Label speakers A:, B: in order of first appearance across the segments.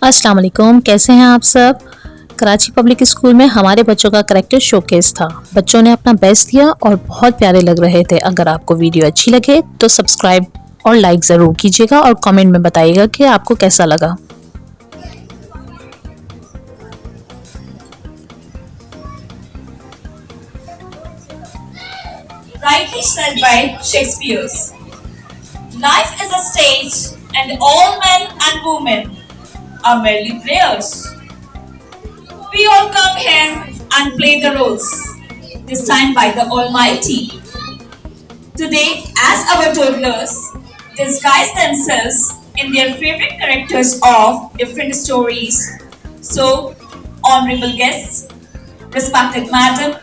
A: अस्सलाम वालेकुम, कैसे हैं आप सब। कराची पब्लिक स्कूल में हमारे बच्चों का करेक्टर शोकेस था। बच्चों ने अपना बेस्ट दिया और बहुत प्यारे लग रहे थे। अगर आपको वीडियो अच्छी लगे तो सब्सक्राइब और लाइक ज़रूर कीजिएगा और कमेंट में बताइएगा कि आपको कैसा लगा।
B: Rightly said by Shakespeare's, life is a stage and all men and women are merely players. We all come here and play the roles, this time by the Almighty. Today, as our toddlers disguise themselves in their favorite characters of different stories. So, honorable guests, respected madam,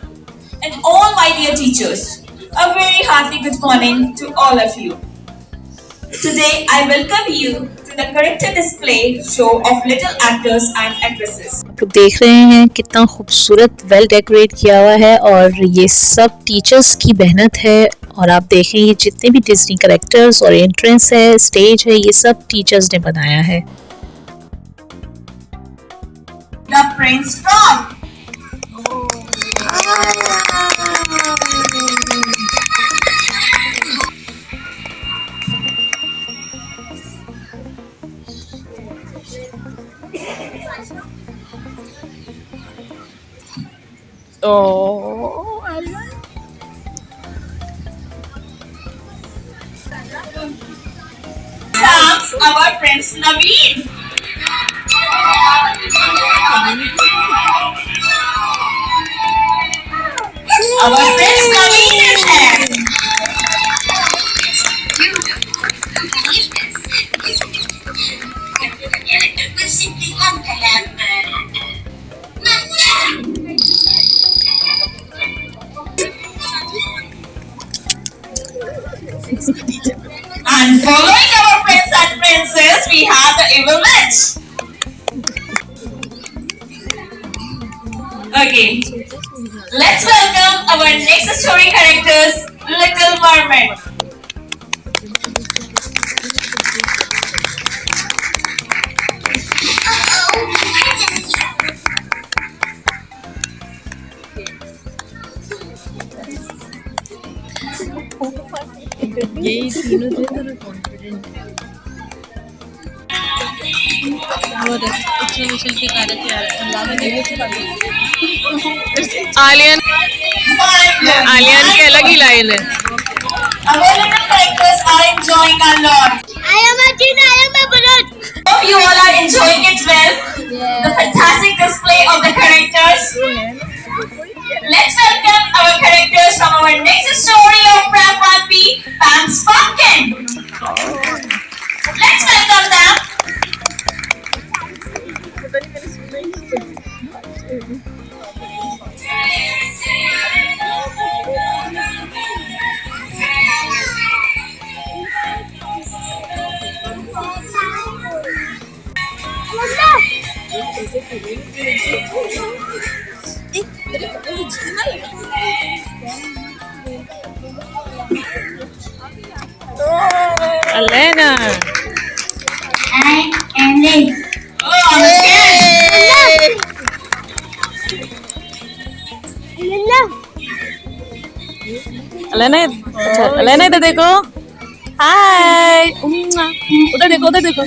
B: and all my dear teachers, a very hearty good morning to all of you. Today, I welcome you to the character display show of little actors and actresses.
A: तो देख रहे हैं कितना खूबसूरत well decorate किया हुआ है और ये सब टीचर्स की मेहनत है। और आप देखें ये जितने भी डिज्नी कैरेक्टर्स और एंट्रेंस है, स्टेज है, ये सब टीचर्स ने बनाया है।
B: The Prince Frog.
A: Oh,
B: Comes our Prince Naveen. Our Prince Naveen is here. And following our prince and princess, we have the evil witch. Okay, let's welcome our next story characters, Little Mermaid.
A: ये तीनों जो है ना confident है। वो देखो mission की कारत यार अल्लाह ने ये सिखा दी। आलियन की अलग ही लाइन है।
B: Our little characters are enjoying a lot.
C: I am a teen, I am a bullet.
B: Hope you all are enjoying it well. The fantastic display of the characters. Let's welcome our characters from our next story of Prep 1B, Pam's Pumpkin. Let's welcome them.
A: Elena.
C: I am Liz.
B: Oh, I'm scared.
A: Elena, अच्छा Elena इधर देखो। हाय। उधर देखो, उधर देखो।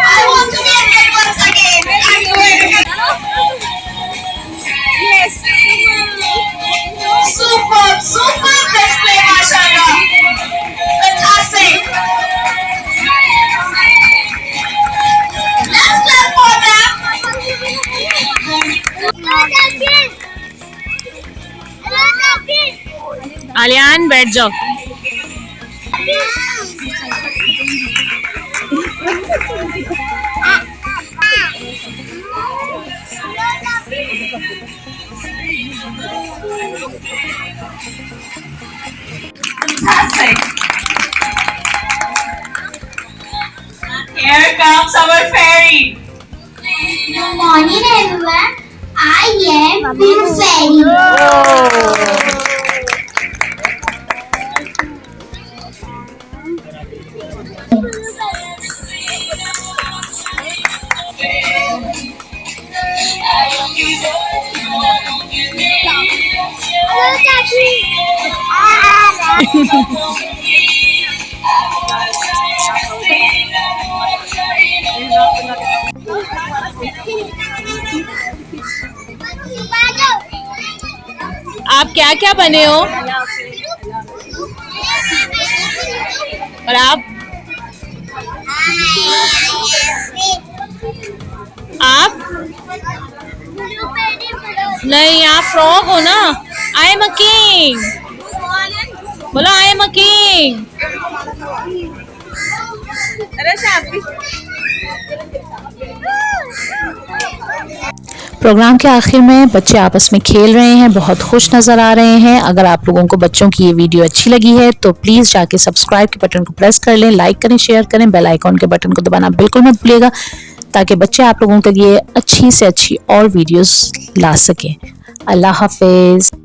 B: I want to be a kid once again. I'm going. Yes. Super display, mashallah. Fantastic. Let's clap for them.
A: Aliyan बैठ जाओ।
B: Fantastic. Here comes our fairy.
C: Good morning, everyone. I am Pink Fairy.
A: आप क्या क्या बने हो? और आप नहीं, आप फ्रॉग हो ना। आई एम अ किंग, बोलो I am a king. Programme के आखिर में बच्चे आपस में खेल रहे हैं, बहुत खुश नज़र आ रहे हैं। अगर आप लोगों को बच्चों की ये वीडियो अच्छी लगी है तो प्लीज़ जाके सब्सक्राइब के बटन को प्रेस कर लें, लाइक करें, शेयर करें, बेल आइकॉन के बटन को दबाना बिल्कुल मत भूलिएगा, ताकि बच्चे आप लोगों के लिए अच्छी से अच्छी और वीडियोस ला सकें। अल्लाह हाफिज़।